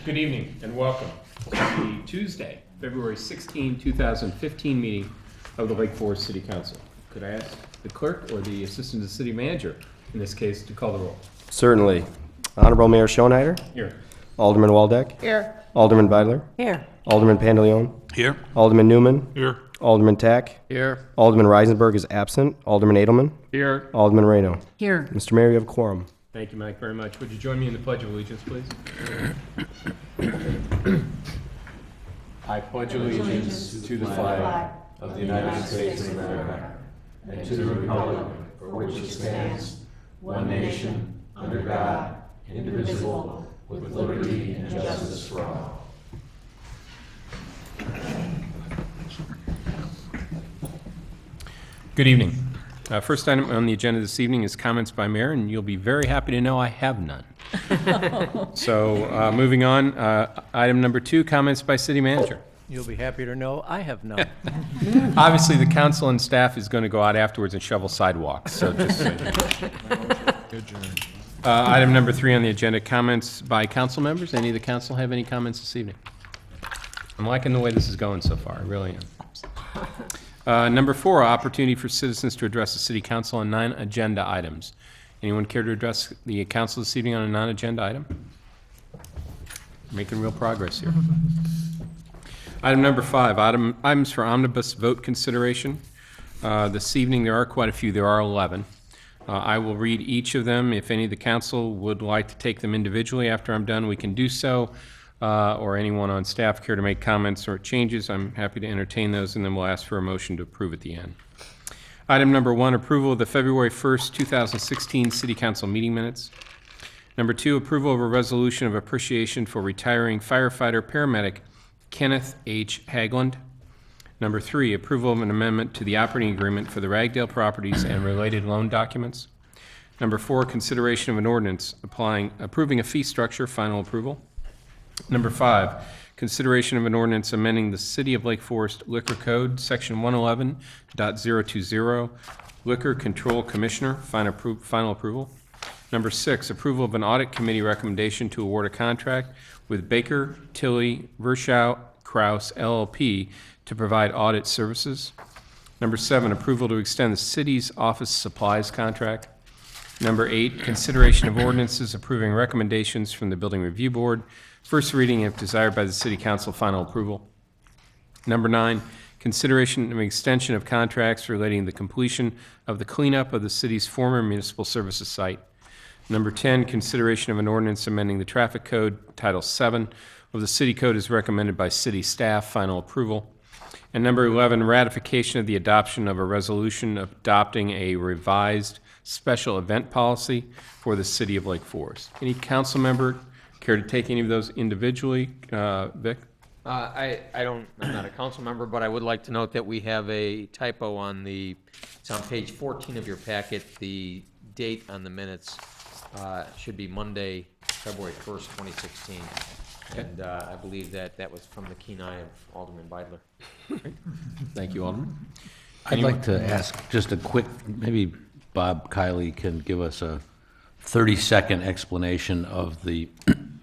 Good evening and welcome to the Tuesday, February 16, 2015 meeting of the Lake Forest City Council. Could I ask the clerk or the assistant to the city manager, in this case, to call the roll? Certainly. Honorable Mayor Schoenheider. Here. Alderman Waldeck. Here. Alderman Beidler. Here. Alderman Pandeleon. Here. Alderman Newman. Here. Alderman Tack. Here. Alderman Reisenberg is absent. Alderman Edelman. Here. Alderman Reno. Here. Mr. Mayor, you have a quorum. Thank you, Mike, very much. Would you join me in the Pledge of Allegiance, please? I pledge allegiance to the flag of the United States of America and to the republic for which it stands, one nation, under God, indivisible, with liberty and justice for all. Good evening. First item on the agenda this evening is comments by mayor, and you'll be very happy to know I have none. So moving on, item number 2, comments by city manager. You'll be happy to know I have none. Obviously, the council and staff is going to go out afterwards and shovel sidewalks, so just so you know. Item number 3 on the agenda, comments by council members. Any of the council have any comments this evening? I'm liking the way this is going so far, I really am. Number 4, opportunity for citizens to address the city council on non-agenda items. Anyone care to address the council this evening on a non-agenda item? Making real progress here. Item number 5, items for omnibus vote consideration. This evening there are quite a few, there are 11. I will read each of them. If any of the council would like to take them individually after I'm done, we can do so. Or anyone on staff care to make comments or changes, I'm happy to entertain those, and then we'll ask for a motion to approve at the end. Item number 1, approval of the February 1st, 2016 City Council meeting minutes. Number 2, approval of a resolution of appreciation for retiring firefighter/paramedic Kenneth H. Hagland. Number 3, approval of an amendment to the operating agreement for the Ragdale properties and related loan documents. Number 4, consideration of an ordinance approving a fee structure, final approval. Number 5, consideration of an ordinance amending the City of Lake Forest Liquor Code, Section 111.020, Liquor Control Commissioner, final approval. Number 6, approval of an audit committee recommendation to award a contract with Baker, Tilly, Verschow, Kraus, LLP to provide audit services. Number 7, approval to extend the city's office supplies contract. Number 8, consideration of ordinances approving recommendations from the Building Review Board. First reading, if desired by the City Council, final approval. Number 9, consideration of extension of contracts relating to the completion of the cleanup of the city's former municipal services site. Number 10, consideration of an ordinance amending the traffic code, Title 7 of the City Code is recommended by city staff, final approval. And number 11, ratification of the adoption of a resolution adopting a revised special event policy for the City of Lake Forest. Any council member care to take any of those individually? Vic? I'm not a council member, but I would like to note that we have a typo on it's on page 14 of your packet. The date on the minutes should be Monday, February 1st, 2016. And I believe that was from the keen eye of Alderman Beidler. Thank you, Alderman. I'd like to ask just a quick, maybe Bob Kiley can give us a 30-second explanation of the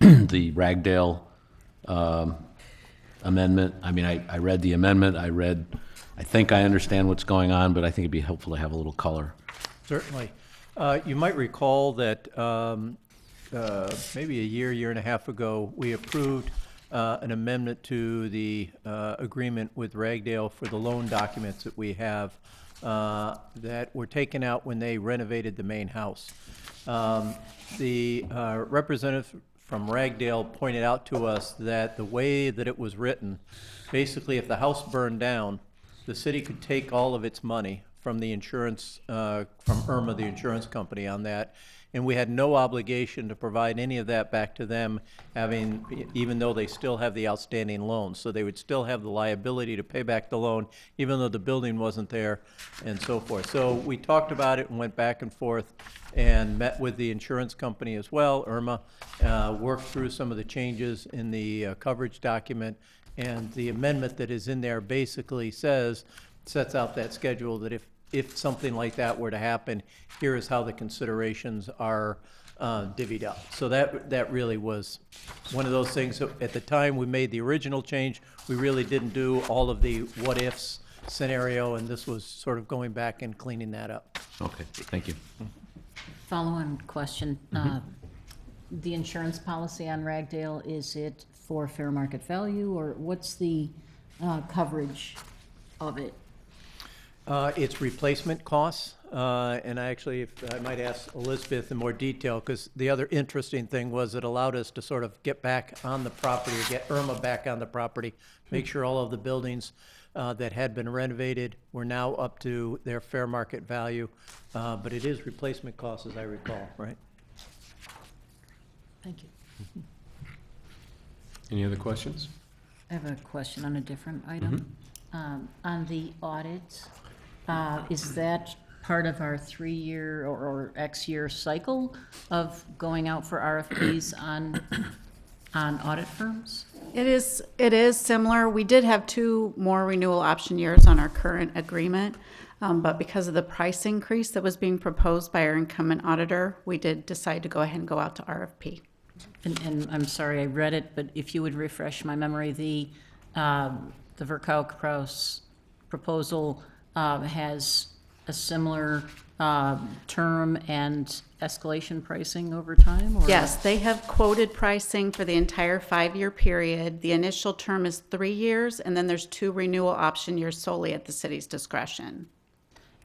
the Ragdale amendment. I mean, I read the amendment. I think I understand what's going on, but I think it'd be helpful to have a little color. Certainly. You might recall that maybe a year and a half ago, we approved an amendment to the agreement with Ragdale for the loan documents that we have that were taken out when they renovated the main house. The representative from Ragdale pointed out to us that the way that it was written, basically if the house burned down, the city could take all of its money from the insurance, from IRMA, the insurance company, on that, and we had no obligation to provide any of that back to them, even though they still have the outstanding loan. So they would still have the liability to pay back the loan, even though the building wasn't there, and so forth. So we talked about it and went back and forth and met with the insurance company as well, IRMA, worked through some of the changes in the coverage document, and the amendment that is in there basically sets out that schedule that if something like that were to happen, here is how the considerations are divvied up. So that really was one of those things. So at the time we made the original change, we really didn't do all of the what-ifs scenario, and this was sort of going back and cleaning that up. Okay, thank you. Follow-on question. The insurance policy on Ragdale, is it for fair market value, or what's the coverage of it? It's replacement costs, and if I might ask Elizabeth in more detail, because the other interesting thing was it allowed us to sort of get back on the property, get Irma back on the property, make sure all of the buildings that had been renovated were now up to their fair market value, but it is replacement costs, as I recall, right? Thank you. Any other questions? I have a question on a different item. On the audit, is that part of our 3-year or X-year cycle of going out for RFPs on audit firms? It is similar. We did have 2 more renewal option years on our current agreement, but because of the price increase that was being proposed by our incumbent auditor, we did decide to go ahead and go out to RFP. And I'm sorry, I read it, but if you would refresh my memory, the Virchow-Kraus proposal has a similar term and escalation pricing over time? Or? Yes, they have quoted pricing for the entire 5-year period. The initial term is 3 years, and then there's 2 renewal option years solely at the city's discretion.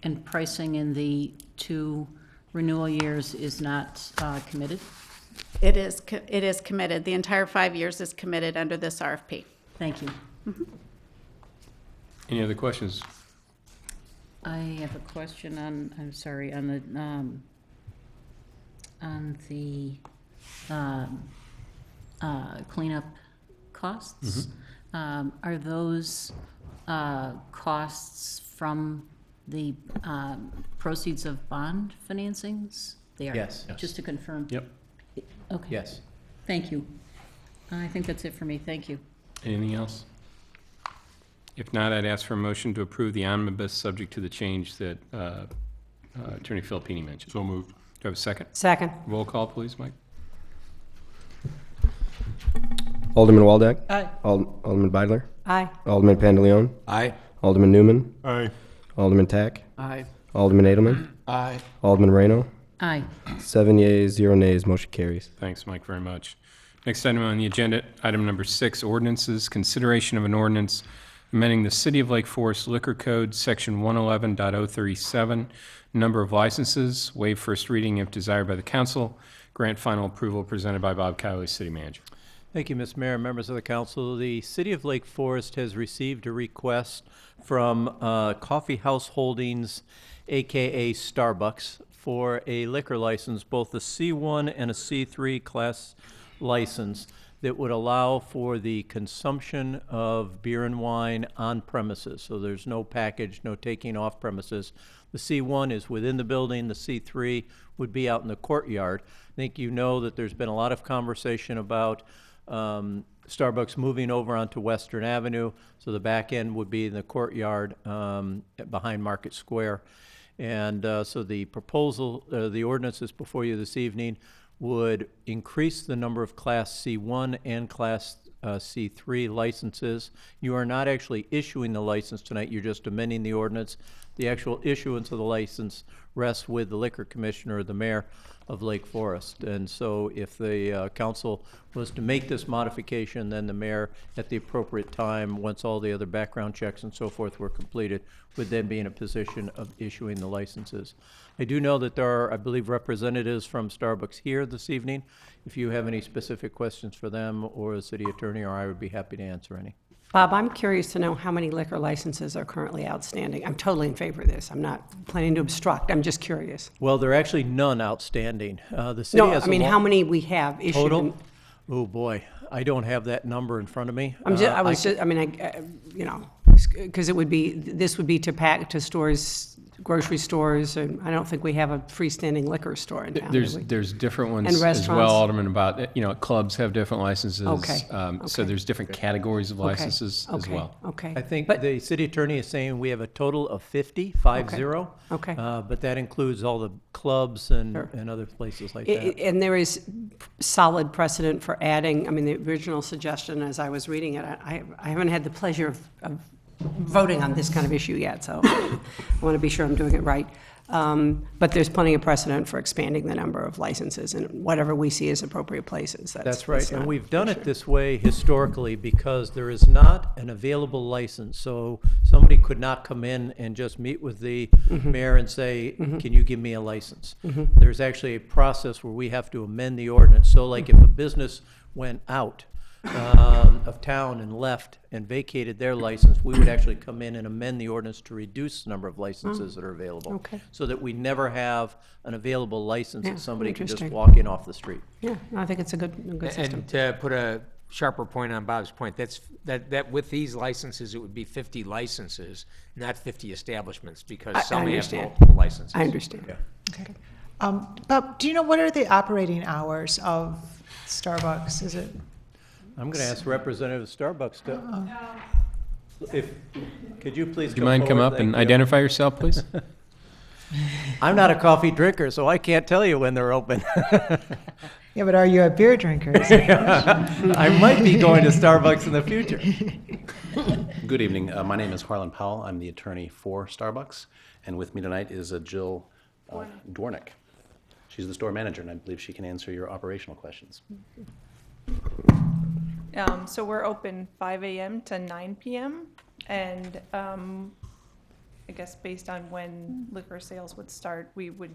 And pricing in the 2 renewal years is not committed? It is committed. The entire 5 years is committed under this RFP. Thank you. Any other questions? I have a question on, I'm sorry, on the cleanup costs. Are those costs from the proceeds of bond financings? They are? Yes. Just to confirm? Yep. Okay. Yes. Thank you. I think that's it for me. Thank you. Anything else? If not, I'd ask for a motion to approve the omnibus subject to the change that Attorney Filippini mentioned. So moved. Do I have a second? Second. Roll call, please, Mike. Alderman Waldeck. Aye. Alderman Beidler. Aye. Alderman Pandeleon. Aye. Alderman Newman. Aye. Alderman Tack. Aye. Alderman Edelman. Aye. Alderman Reno. Aye. 7 yeas, 0 nays, motion carries. Thanks, Mike, very much. Next item on the agenda, item number 6, ordinances. Consideration of an ordinance amending the City of Lake Forest Liquor Code, Section 111.037, number of licenses, waive first reading if desired by the council, grant final approval, presented by Bob Kiley, City Manager. Thank you, Mr. Mayor, members of the council. The City of Lake Forest has received a request from Coffee House Holdings, AKA Starbucks, for a liquor license, both a C1 and a C3 class license that would allow for the consumption of beer and wine on premises. So there's no package, no taking off premises. The C1 is within the building. The C3 would be out in the courtyard. I think you know that there's been a lot of conversation about Starbucks moving over onto Western Avenue, so the back end would be in the courtyard behind Market Square. And so the proposal, the ordinance is before you this evening, would increase the number of Class C1 and Class C3 licenses. You are not actually issuing the license tonight, you're just amending the ordinance. The actual issuance of the license rests with the liquor commissioner or the mayor of Lake Forest. And so if the council was to make this modification, then the mayor, at the appropriate time, once all the other background checks and so forth were completed, would then be in a position of issuing the licenses. I do know that there are, I believe, representatives from Starbucks here this evening. If you have any specific questions for them or the city attorney, or I would be happy to answer any. Bob, I'm curious to know how many liquor licenses are currently outstanding. I'm totally in favor of this. I'm not planning to obstruct. I'm just curious. Well, there are actually none outstanding. The city No, has I mean, a how many we have issued. total? Oh, boy, I don't have that number in front of me. you know, because it would be, this would be to pack to stores grocery stores, and I don't think we have a freestanding liquor store in town, do we? There's different ones And as well, restaurants? Alderman, about, clubs have different licenses. Okay, So okay. there's different categories of Okay, licenses as okay, well. Okay. I think But- the city attorney is saying we have a total of 50. Okay. But that includes all the clubs and Sure. and other places like I- that. And there is solid precedent for adding, I mean, the original suggestion, as I was reading it, I haven't had the pleasure of voting on this kind of issue yet, so I want to be sure I'm doing it right. But there's plenty of precedent for expanding the number of licenses in whatever we see as appropriate places. That's right, and not we've done an it issue. this way historically because there is not an available license. So somebody could not come in and just meet with the mayor and say, can you give me a license? There's actually a process where we have to amend the ordinance. So like if a business went out of town and left and vacated their license, we would actually come in and amend the ordinance to reduce the number of licenses that are available. Okay. So that we never have an available license Yeah, that somebody can just interesting. walk in off the street. Yeah, I think it's a good system. And to put a sharper point on Bob's point, that with these licenses, it would be 50 licenses, not 50 establishments, I because some have understand. multiple licenses. I understand. Okay. Bob, do you know what are the operating hours of Starbucks? Is it? I'm going to ask Representative Starbucks to, could you please Do you mind come forward? up Thank and you. identify yourself, please? I'm not a coffee drinker, so I can't tell you when they're open. Yeah, but are you a beer drinker? I might be going to Starbucks in the future. Good evening. My name is Harlan Powell. I'm the attorney for Starbucks. And with me tonight is Jill Dwornik. She's the store manager, and I believe she can answer your operational questions. So we're open 5 a.m. to 9 p.m. And I guess based on when liquor sales would start, we would,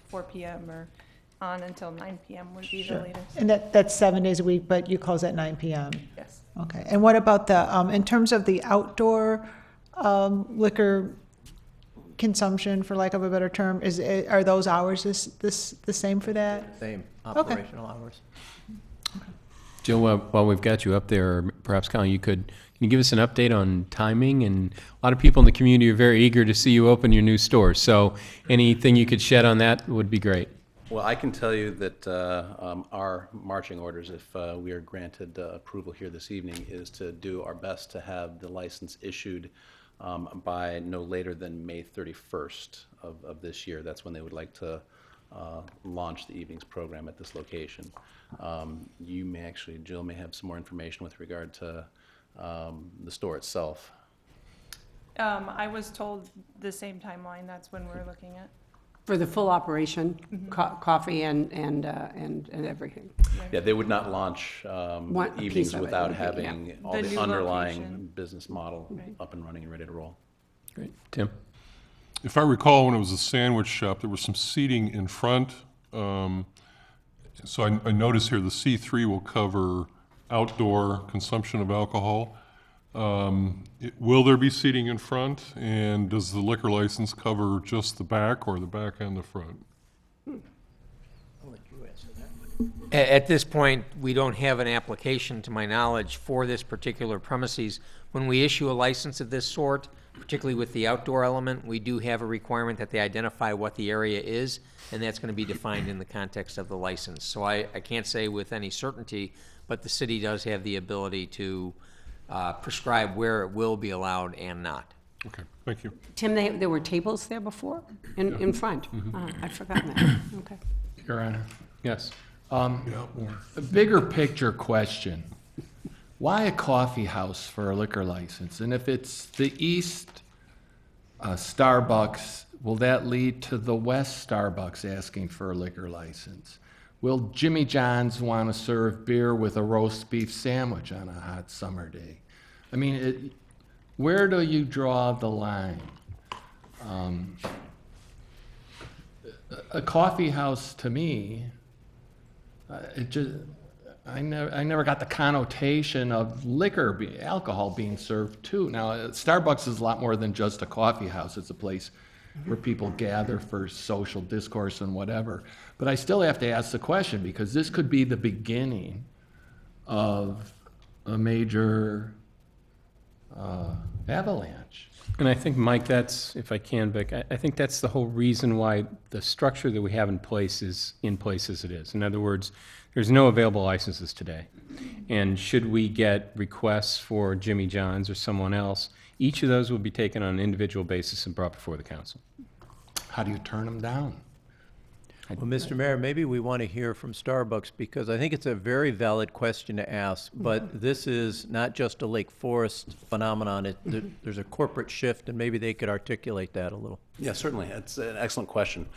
4 p.m. or on until 9 p.m. would be the latest. And that's 7 days a week, but you close at 9 p.m.? Yes. Okay. And what about the, in terms of the outdoor liquor consumption, for lack of a better term, are those hours the same for that? Same operational hours. Jill, while we've got you up there, or perhaps Colin, can you give us an update on timing? And a lot of people in the community are very eager to see you open your new store. So anything you could shed on that would be great. Well, I can tell you that our marching orders, if we are granted approval here this evening, is to do our best to have the license issued by no later than May 31st of this year. That's when they would like to launch the evening's program at this location. You may actually, Jill may have some more information with regard to the store itself. I was told the same timeline. That's when we're looking at. For the full operation, coffee and everything. Yeah, they would not launch One piece evenings of it without would be, yeah. having all The the new underlying location. business model Right. up and running and ready to roll. Great. Tim? If I recall, when it was a sandwich shop, there was some seating in front. So I notice here the C3 will cover outdoor consumption of alcohol. Will there be seating in front? And does the liquor license cover just the back or the back and the front? At this point, we don't have an application, to my knowledge, for this particular premises. When we issue a license of this sort, particularly with the outdoor element, we do have a requirement that they identify what the area is, and that's going to be defined in the context of the license. So I can't say with any certainty, but the city does have the ability to prescribe where it will be allowed and not. Okay, thank you. Tim, there were tables there before, in front? I'd forgotten that, okay. Your Honor, Yes. a bigger picture question. Why a coffee house for a liquor license? And if it's the east Starbucks, will that lead to the west Starbucks asking for a liquor license? Will Jimmy John's want to serve beer with a roast beef sandwich on a hot summer day? I mean, where do you draw the line? A coffee house, to me, I never got the connotation of alcohol being served too. Now, Starbucks is a lot more than just a coffee house. It's a place where people gather for social discourse and whatever. But I still have to ask the question, because this could be the beginning of a major avalanche. And I think, Mike, that's, if I can, Vic, I think that's the whole reason why the structure that we have in place is in place as it is. In other words, there's no available licenses today. And should we get requests for Jimmy John's or someone else, each of those will be taken on an individual basis and brought before the council. How do you turn them down? Well, Mr. Mayor, maybe we want to hear from Starbucks, because I think it's a very valid question to ask, but this is not just a Lake Forest phenomenon. There's a corporate shift, and maybe they could articulate that a little. Yeah, certainly. It's an excellent question.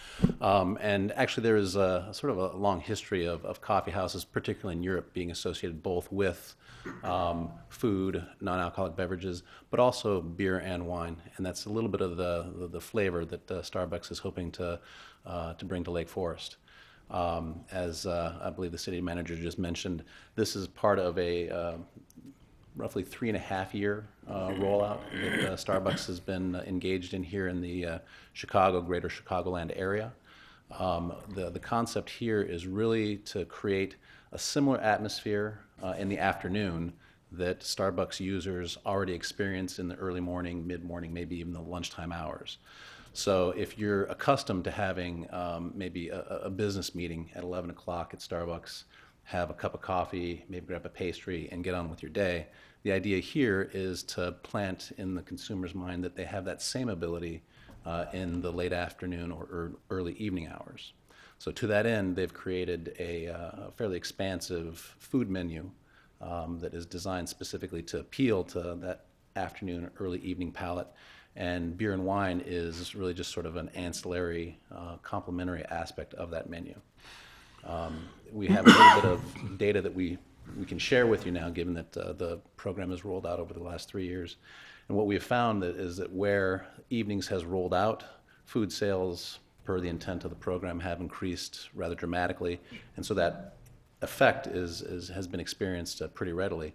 And actually, there is a sort of a long history of coffee houses, particularly in Europe, being associated both with food, non-alcoholic beverages, but also beer and wine. And that's a little bit of the flavor that Starbucks is hoping to bring to Lake Forest. As I believe the city manager just mentioned, this is part of a roughly 3.5-year rollout that Starbucks has been engaged in here in the greater Chicagoland area. The concept here is really to create a similar atmosphere in the afternoon that Starbucks users already experience in the early morning, mid-morning, maybe even the lunchtime hours. So if you're accustomed to having maybe a business meeting at 11 o'clock at Starbucks, have a cup of coffee, maybe grab a pastry, and get on with your day, the idea here is to plant in the consumer's mind that they have that same ability in the late afternoon or early evening hours. So to that end, they've created a fairly expansive food menu that is designed specifically to appeal to that afternoon or early evening palate. And beer and wine is really just sort of an ancillary, complementary aspect of that menu. We have a little bit of data that we can share with you now, given that the program has rolled out over the last 3 years. And what we have found is that where evenings has rolled out, food sales, per the intent of the program, have increased rather dramatically. And so that effect has been experienced pretty readily.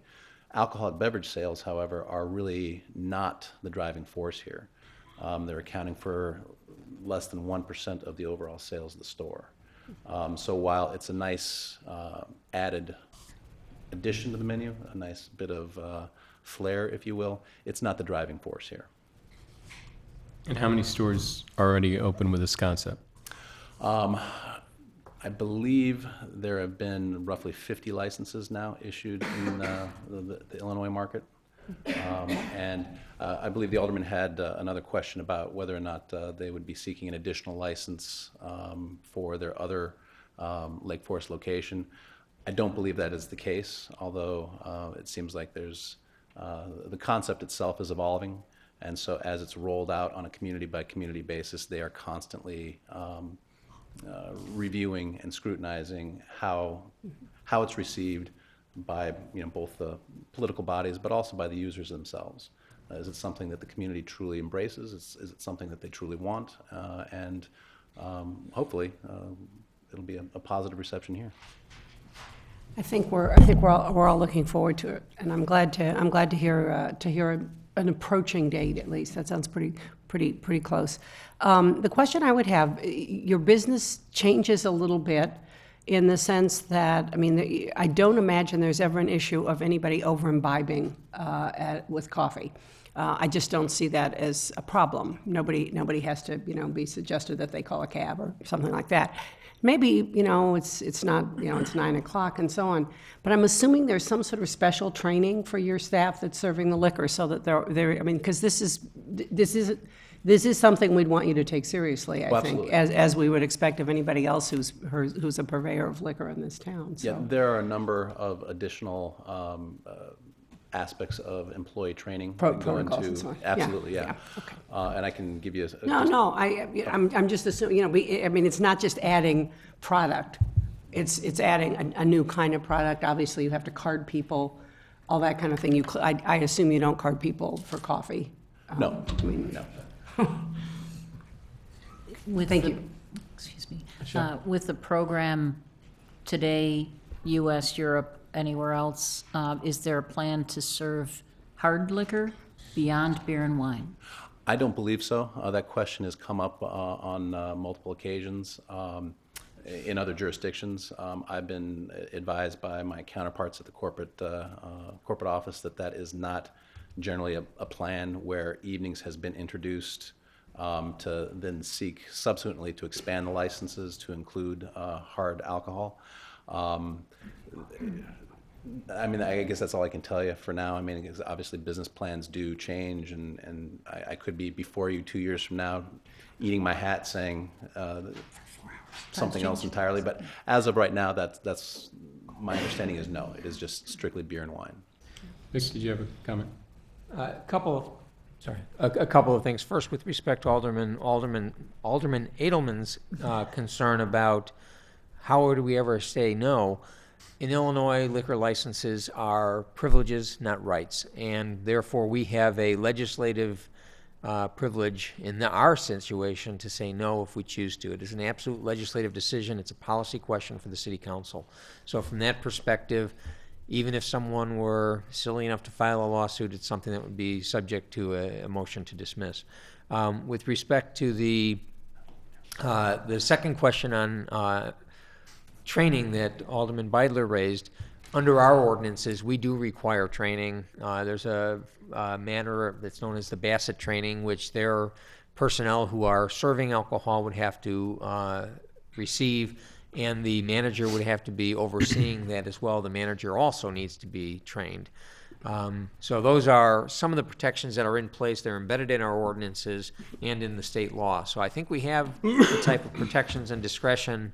Alcoholic beverage sales, however, are really not the driving force here. They're accounting for less than 1% of the overall sales of the store. So while it's a nice added addition to the menu, a nice bit of flair, if you will, it's not the driving force here. And how many stores are already open with this concept? I believe there have been roughly 50 licenses now issued in the Illinois market. And I believe the alderman had another question about whether or not they would be seeking an additional license for their other Lake Forest location. I don't believe that is the case, although it seems like there's the concept itself is evolving. And so as it's rolled out on a community-by-community basis, they are constantly reviewing and scrutinizing how it's received by both the political bodies, but also by the users themselves. Is it something that the community truly embraces? Is it something that they truly want? And hopefully, it'll be a positive reception here. I think we're all looking forward to it, and I'm glad to hear an approaching date at least. That sounds pretty close. The question I would have, your business changes a little bit in the sense that, I mean, I don't imagine there's ever an issue of anybody over imbibing with coffee. I just don't see that as a problem. Nobody has to, be suggested that they call a cab or something like that. Maybe, it's not, it's 9 o'clock and so on. But I'm assuming there's some sort of special training for your staff that's serving the liquor so that they're I mean, because this is something we'd want you to take seriously, I think, as we would expect of anybody else who's a purveyor of liquor in this town. So. Yeah, there are a number of additional aspects of employee training. Protocols and so on. Absolutely, yeah. Okay. And I can give you I'm just assuming, it's not just adding product. It's adding a new kind of product. Obviously, you have to card people, all that kind of thing. I assume you don't card people for coffee. No. No. Thank you. Excuse me. With the program today, U.S., Europe, anywhere else, is there a plan to serve hard liquor beyond beer and wine? I don't believe so. That question has come up on multiple occasions in other jurisdictions. I've been advised by my counterparts at the corporate office that is not generally a plan where evenings has been introduced to then seek subsequently to expand the licenses to include hard alcohol. I mean, I guess that's all I can tell you for now. I mean, because obviously business plans do change, and I could be before you 2 years from now eating my hat saying something else entirely. But as of right now, that's my understanding is no. It is just strictly beer and wine. Vic, did you have a comment? A couple of things. First, with respect to Alderman Edelman's concern about how would we ever say no. In Illinois, liquor licenses are privileges, not rights, and therefore we have a legislative privilege in our situation to say no if we choose to. It is an absolute legislative decision. It's a policy question for the city council. So from that perspective, even if someone were silly enough to file a lawsuit, it's something that would be subject to a motion to dismiss. With respect to the second question on training that Alderman Beidler raised, under our ordinances, we do require training. There's a manner that's known as the Bassett training, which their personnel who are serving alcohol would have to receive, and the manager would have to be overseeing that as well. The manager also needs to be trained. So those are some of the protections that are in place. They're embedded in our ordinances and in the state law. So I think we have the type of protections and discretion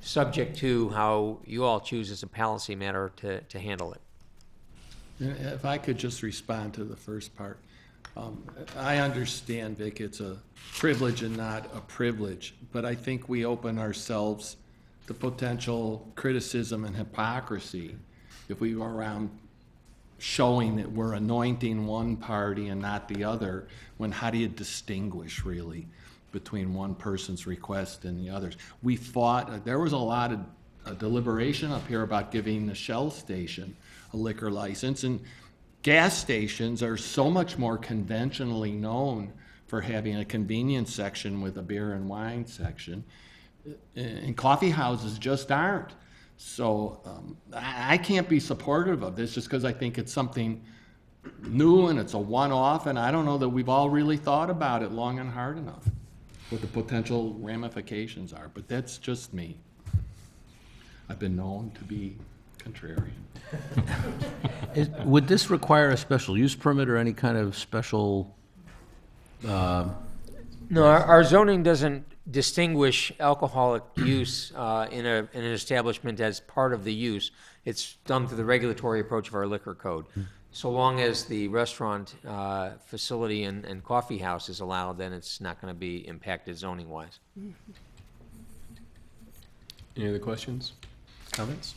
subject to how you all choose as a policy matter to handle it. If I could just respond to the first part. I understand, Vic, it's a privilege and not a privilege, but I think we open ourselves to potential criticism and hypocrisy if we go around showing that we're anointing one party and not the other, when how do you distinguish really between one person's request and the others? We fought, there was a lot of deliberation up here about giving the Shell station a liquor license, and gas stations are so much more conventionally known for having a convenience section with a beer and wine section, and coffee houses just aren't. So I can't be supportive of this just because I think it's something new and it's a one-off, and I don't know that we've all really thought about it long and hard enough, what the potential ramifications are, but that's just me. I've been known to be contrarian. Would this require a special use permit or any kind of special? No, our zoning doesn't distinguish alcoholic use in an establishment as part of the use. It's done through the regulatory approach of our liquor code. So long as the restaurant facility and coffee house is allowed, then it's not going to be impacted zoning-wise. Any other questions, comments?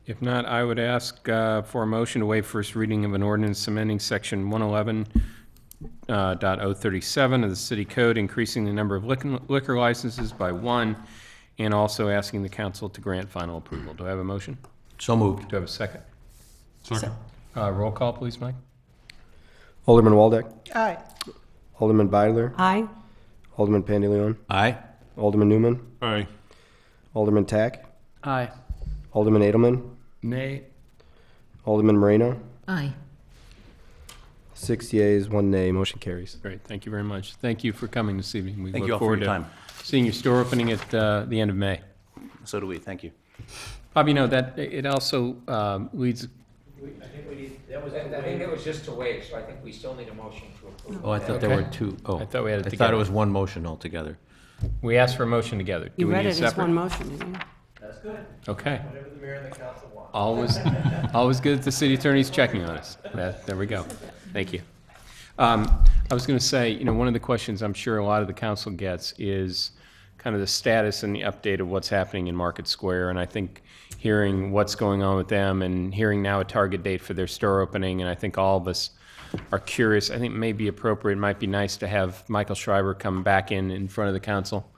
If not, I would ask for a motion to waive first reading of an ordinance amending section 111.037 of the city code, increasing the number of liquor licenses by 1, and also asking the council to grant final approval. Do I have a motion? So moved. Do I have a second? Second. Roll call, please, Mike. Alderman Waldeck. Aye. Alderman Beidler. Aye. Alderman Pandy-Leon. Aye. Alderman Newman. Aye. Alderman Tack. Aye. Alderman Edelman. Nay. Alderman Moreno. Aye. 6 yeas, 1 nay. Motion carries. Great, thank you very much. Thank you for coming this evening. We Thank you look all for forward your to time. seeing your store opening at the end of May. So do we. Thank you. Bob, you know, that it also leads. I think that was just to waive, so I think we still need a motion to approve. Oh, I thought there Okay. were two. Oh, I thought we had it I thought together. it was one motion altogether. We asked for a motion together. Do You we read need it as separate? one motion, didn't you? Okay. Always good that the city attorney's checking on us. There we go. Thank you. I was going to say, you know, one of the questions I'm sure a lot of the council gets is kind of the status and the update of what's happening in Market Square. And I think hearing what's going on with them and hearing now a target date for their store opening, and I think all of us are curious. I think it may be appropriate, it might be nice to have Michael Schreiber come back in front of the council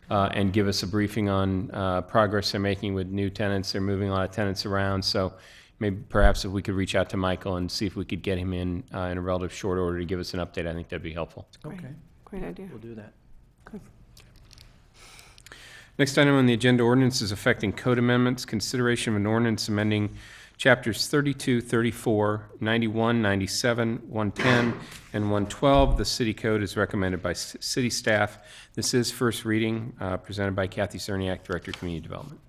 and give us a briefing on progress they're making with new tenants. They're moving a lot of tenants around, so maybe perhaps if we could reach out to Michael and see if we could get him in a relative short order to give us an update, I think that'd be helpful. Okay, Great idea. we'll do that. Next item on the agenda, ordinances affecting code amendments. Consideration of an ordinance amending Chapters 32, 34, 91, 97, 110, and 112. The city code is recommended by city staff. This is first reading, presented by Kathy Cerniak, Director of Community Development.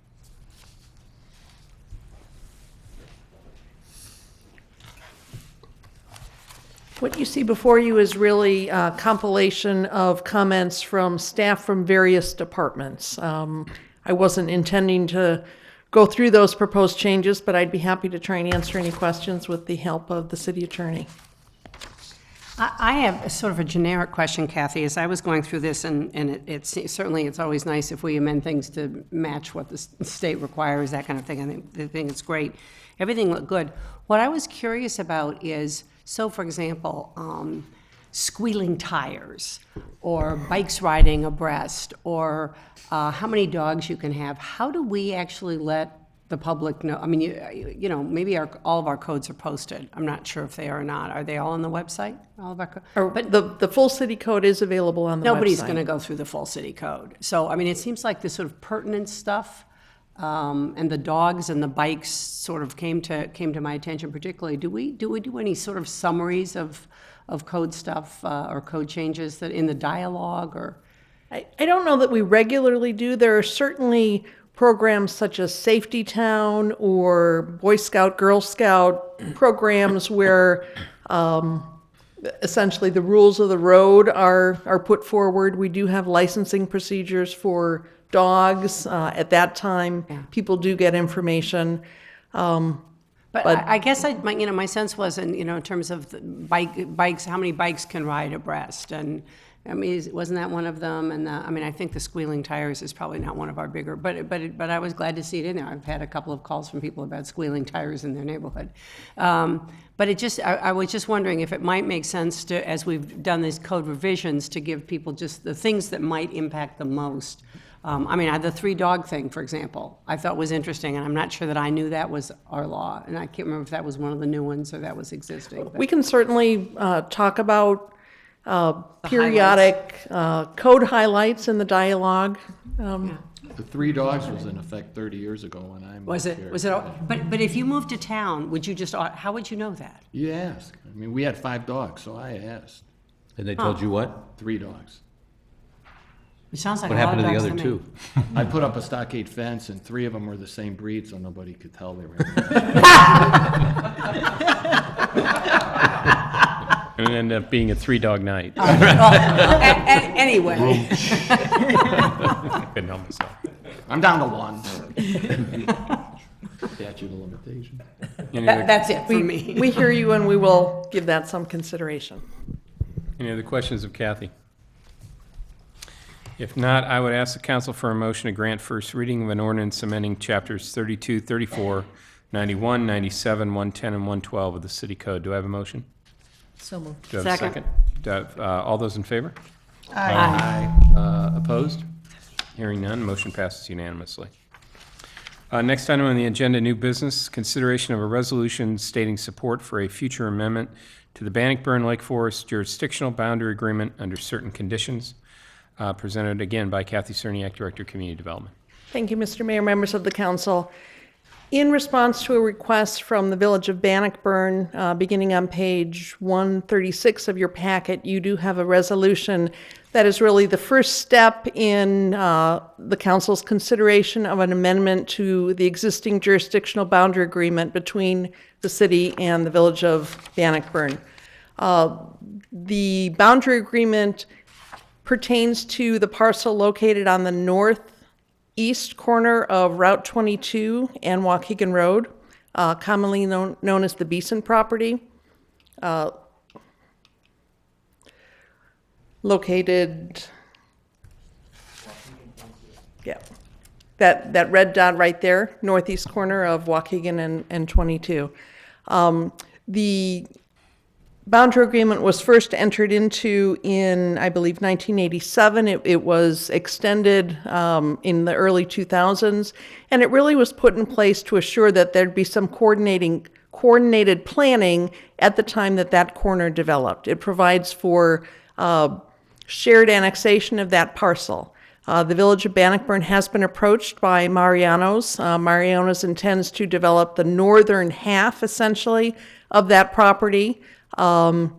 What you see before you is really a compilation of comments from staff from various departments. I wasn't intending to go through those proposed changes, but I'd be happy to try and answer any questions with the help of the city attorney. I have a sort of a generic question, Kathy, as I was going through this, and it's certainly, it's always nice if we amend things to match what the state requires, that kind of thing. I think it's great. Everything looked good. What I was curious about is, so for example, squealing tires, or bikes riding abreast, or how many dogs you can have. How do we actually let the public know? I mean, you know, maybe all of our codes are posted. I'm not sure if they are or not. Are they all on the website? All of our But the full city code is available on the nobody's website. going to go through the full city code. So, I mean, it seems like this sort of pertinent stuff, and the dogs and the bikes sort of came to my attention particularly. Do we do any sort of summaries of code stuff or code changes that in the dialogue or? I don't know that we regularly do. There are certainly programs such as Safety Town or Boy Scout, Girl Scout programs where essentially the rules of the road are put forward. We do have licensing procedures for dogs. At that time, people do get information. But I guess my sense was, in terms of the bikes, how many bikes can ride abreast, and I mean, wasn't that one of them? And I think the squealing tires is probably not one of our bigger, but I was glad to see it in there. I've had a couple of calls from people about squealing tires in their neighborhood. But it just, I was just wondering if it might make sense to, as we've done these code revisions, to give people just the things that might impact the most. The 3-dog thing, for example, I thought was interesting, and I'm not sure that I knew that was our law, and I can't remember if that was one of the new ones or that was existing. But We can certainly talk about periodic code highlights in the dialogue. The 3 dogs was in effect 30 years ago when I moved Was it? here. Was it? But if you moved to town, would you just? How would you know that? You asked. I mean, we had 5 dogs, so I asked. And they told you what? 3 dogs. It sounds like What a lot happened to of the dogs other me. 2? I put up a stockade fence, and 3 of them were the same breed, so nobody could tell they were. And it ended up being a 3-dog night. Anyway. Couldn't help myself. I'm down to 1. Statute of limitation. That's it for me. We hear you, and we will give that some consideration. Any other questions of Kathy? If not, I would ask the council for a motion to grant first reading of an ordinance amending chapters 32, 34, 91, 97, 110, and 112 of the city code. Do I have a motion? So moved. Do I have a Second. second? Do I have, all those in favor? Aye. Opposed? Hearing none, motion passes unanimously. Next item on the agenda, new business, consideration of a resolution stating support for a future amendment to the Bannockburn Lake Forest jurisdictional boundary agreement under certain conditions, presented again by Kathy Cerniak, Director of Community Development. Thank you, Mr. Mayor, members of the council. In response to a request from the Village of Bannockburn, beginning on page 136 of your packet, you do have a resolution that is really the first step in the council's consideration of an amendment to the existing jurisdictional boundary agreement between the city and the Village of Bannockburn. The boundary agreement pertains to the parcel located on the northeast corner of Route 22 and Waukegan Road, commonly known as the Beeson property, located, that red dot right there, northeast corner of Waukegan and 22. The boundary agreement was first entered into in, I believe, 1987. It was extended in the early 2000s, and it really was put in place to assure that there'd be some coordinated planning at the time that corner developed. It provides for shared annexation of that parcel. The Village of Bannockburn has been approached by Mariano's. Mariano's intends to develop the northern half, essentially, of that property. And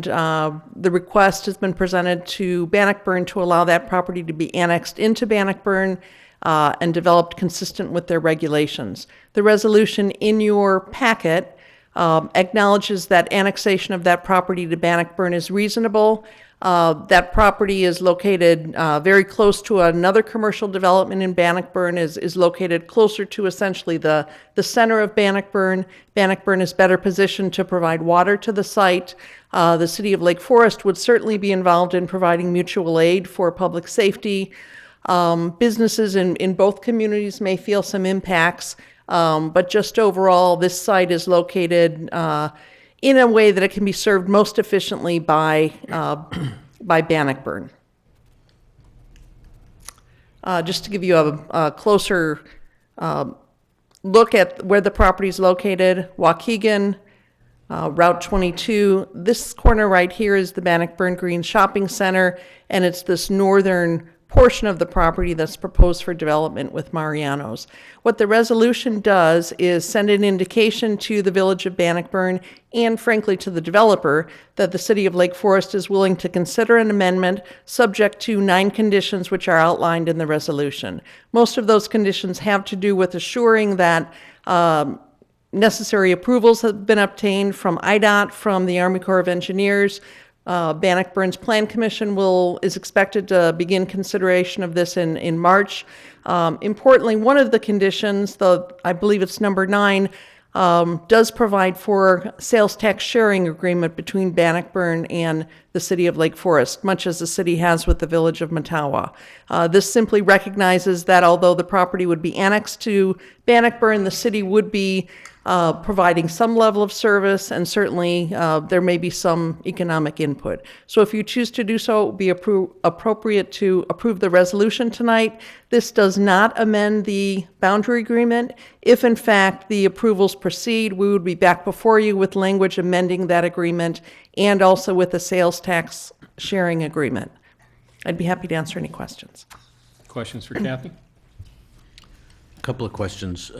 the request has been presented to Bannockburn to allow that property to be annexed into Bannockburn and developed consistent with their regulations. The resolution in your packet acknowledges that annexation of that property to Bannockburn is reasonable. That property is located very close to another commercial development in Bannockburn, is located closer to essentially the center of Bannockburn. Bannockburn is better positioned to provide water to the site. The city of Lake Forest would certainly be involved in providing mutual aid for public safety. Businesses in both communities may feel some impacts, but just overall, this site is located in a way that it can be served most efficiently by Bannockburn. Just to give you a closer look at where the property is located, Waukegan, Route 22. This corner right here is the Bannockburn Green Shopping Center, and it's this northern portion of the property that's proposed for development with Mariano's. What the resolution does is send an indication to the Village of Bannockburn and frankly to the developer that the City of Lake Forest is willing to consider an amendment subject to 9 conditions which are outlined in the resolution. Most of those conditions have to do with assuring that necessary approvals have been obtained from IDOT, from the Army Corps of Engineers. Bannockburn's Plan Commission is expected to begin consideration of this in March. Importantly, one of the conditions, I believe it's number 9, does provide for sales tax sharing agreement between Bannockburn and the City of Lake Forest, much as the city has with the Village of Mattawa. This simply recognizes that although the property would be annexed to Bannockburn, the city would be providing some level of service, and certainly there may be some economic input. So if you choose to do so, it would be appropriate to approve the resolution tonight. This does not amend the boundary agreement. If in fact the approvals proceed, we would be back before you with language amending that agreement and also with a sales tax sharing agreement. I'd be happy to answer any questions. Questions for Kathy? A couple of questions.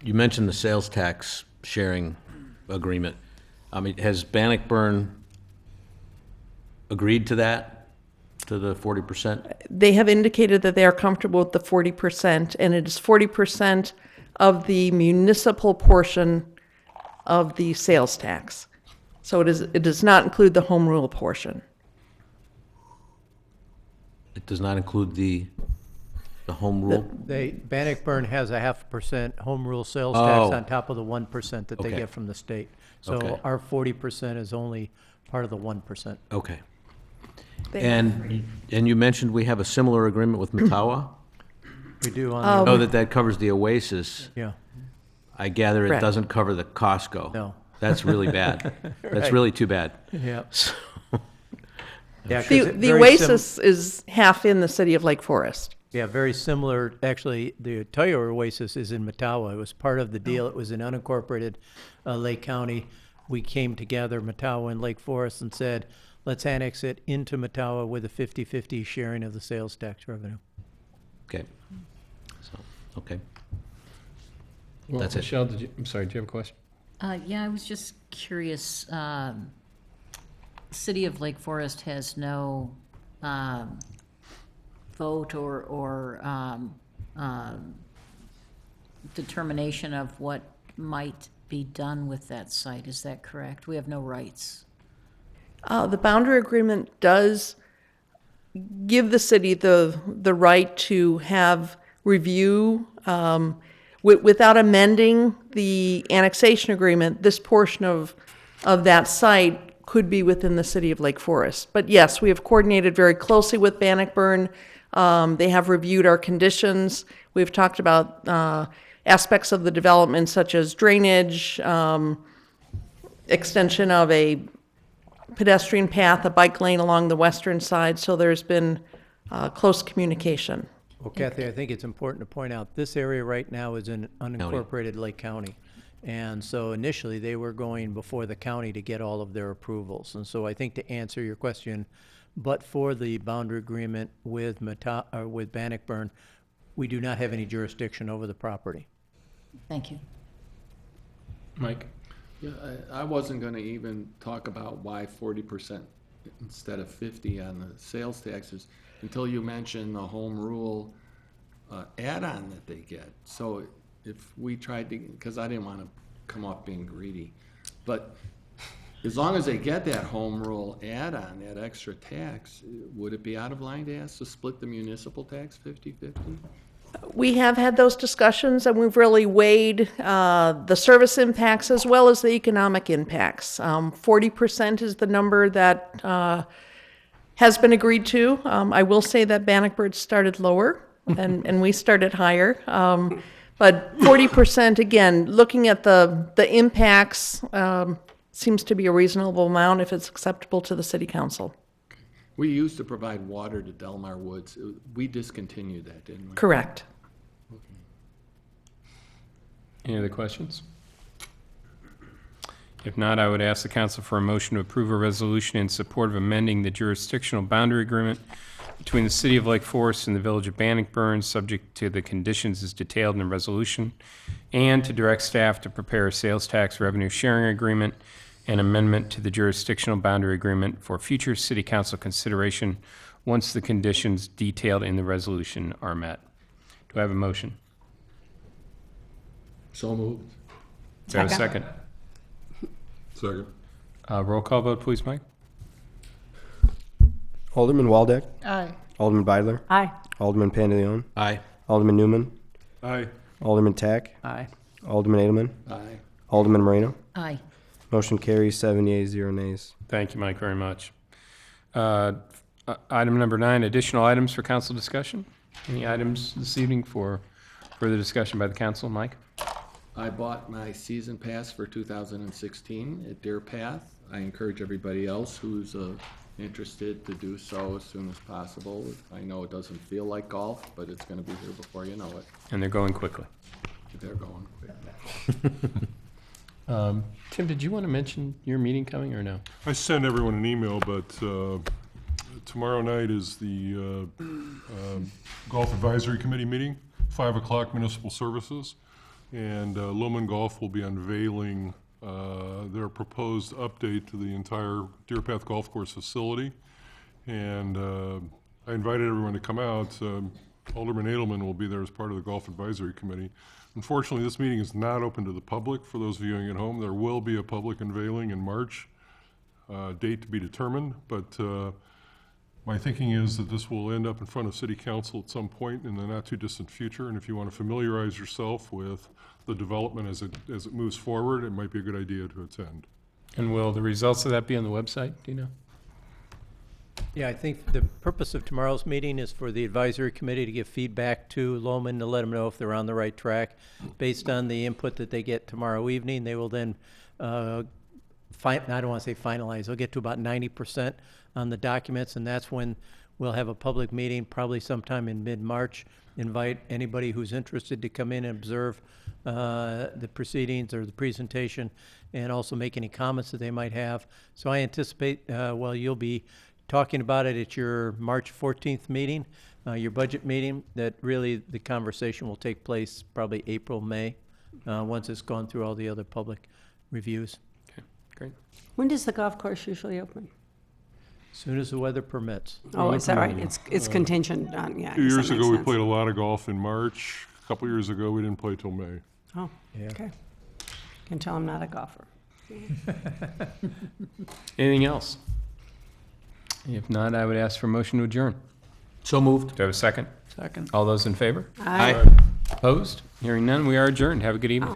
You mentioned the sales tax sharing agreement. Has Bannockburn agreed to that, to the 40%? They have indicated that they are comfortable with the 40%, and it is 40% of the municipal portion of the sales tax. So it does not include the home rule portion. It does not include the home rule? Bannockburn has a 0.5% home rule sales tax Oh. on top of the 1% that they Okay. get from the state. So Okay. our 40% is only part of the 1%. Okay. And you mentioned we have a similar agreement with Mattawa? We do on Oh, that covers the Oasis. the, yeah. I gather it Correct. doesn't cover the Costco. No. That's really bad. That's Right. really too bad. Yeah. So- Yeah, 'cause The it the very sim- Oasis is half in the City of Lake Forest. Yeah, very similar. Actually, the Toyo Oasis is in Mattawa. It was part of the deal. It was an unincorporated Lake County. We came together, Mattawa and Lake Forest, and said, let's annex it into Mattawa with a 50-50 sharing of the sales tax revenue. Okay. So, okay. Well, That's it. Michelle, I'm sorry, do you have a question? Yeah, I was just curious. City of Lake Forest has no vote or determination of what might be done with that site. Is that correct? We have no rights. The boundary agreement does give the city the right to have review. Without amending the annexation agreement, this portion of that site could be within the City of Lake Forest. But yes, we have coordinated very closely with Bannockburn. They have reviewed our conditions. We've talked about aspects of the development such as drainage, extension of a pedestrian path, a bike lane along the western side, so there's been close communication. Well, Kathy, I think it's important to point out, this area right now is in unincorporated Lake County. And so initially, they were going before the county to get all of their approvals. And so I think to answer your question but for the boundary agreement with with Bannockburn, we do not have any jurisdiction over the property. Thank you. Mike? Yeah, I wasn't gonna even talk about why 40% instead of 50 on the sales taxes until you mentioned the home rule add-on that they get. So if we tried to, because I didn't want to come off being greedy, but as long as they get that home rule add-on, that extra tax, would it be out of line to ask to split the municipal tax 50-50? We have had those discussions, and we've really weighed the service impacts as well as the economic impacts. 40% is the number that has been agreed to. I will say that Bannockburn started lower, and we started higher. But 40%, again, looking at the impacts, seems to be a reasonable amount if it's acceptable to the city council. We used to provide water to Delmar Woods. We discontinued that, didn't we? Correct. Any other questions? If not, I would ask the council for a motion to approve a resolution in support of amending the jurisdictional boundary agreement between the City of Lake Forest and the Village of Bannockburn, subject to the conditions as detailed in the resolution, and to direct staff to prepare a sales tax revenue sharing agreement and amendment to the jurisdictional boundary agreement for future city council consideration once the conditions detailed in the resolution are met. Do I have a motion? So moved. Do I have a second? Second. Roll call vote, please, Mike. Alderman Waldeck. Aye. Alderman Beidler. Aye. Alderman Pandeleon. Aye. Alderman Newman. Aye. Alderman Tack. Aye. Alderman Edelman. Aye. Alderman Moreno. Aye. Motion carries 7 yeas, 0 nays. Thank you, Mike, very much. Item number 9, additional items for council discussion. Any items this evening for further discussion by the council? Mike? I bought my season pass for 2016 at Deer Path. I encourage everybody else who's interested to do so as soon as possible. I know it doesn't feel like golf, but it's going to be here before you know it. And they're going quickly. They're going quick. Tim, did you want to mention your meeting coming or no? I sent everyone an email, but tomorrow night is the Golf Advisory Committee meeting, 5 o'clock municipal services, and Loman Golf will be unveiling their proposed update to the entire Deer Path Golf Course facility. And I invited everyone to come out. Alderman Edelman will be there as part of the Golf Advisory Committee. Unfortunately, this meeting is not open to the public. For those viewing at home, there will be a public unveiling in March, date to be determined, but my thinking is that this will end up in front of City Council at some point in the not-too-distant future, and if you want to familiarize yourself with the development as it moves forward, it might be a good idea to attend. And will the results of that be on the website, do you know? Yeah, I think the purpose of tomorrow's meeting is for the advisory committee to give feedback to Loman to let them know if they're on the right track. Based on the input that they get tomorrow evening, they will then, I don't want to say finalize, they'll get to about 90% on the documents, and that's when we'll have a public meeting, probably sometime in mid-March. Invite anybody who's interested to come in and observe the proceedings or the presentation, and also make any comments that they might have. So I anticipate, you'll be talking about it at your March 14th meeting, your budget meeting, that really the conversation will take place probably April, May, once it's gone through all the other public reviews. Okay, great. When does the golf course usually open? As soon as the weather permits. Oh, is that right? It's contingent on, yeah. I 2 guess that years makes ago, we sense. played a lot of golf in March. A couple years ago, we didn't play till May. Oh, Yeah. okay. Can tell I'm not a golfer. Anything else? If not, I would ask for a motion to adjourn. So moved. Do I have a second? Second. All those in favor? Aye. Opposed? Hearing none, we are adjourned. Have a good evening.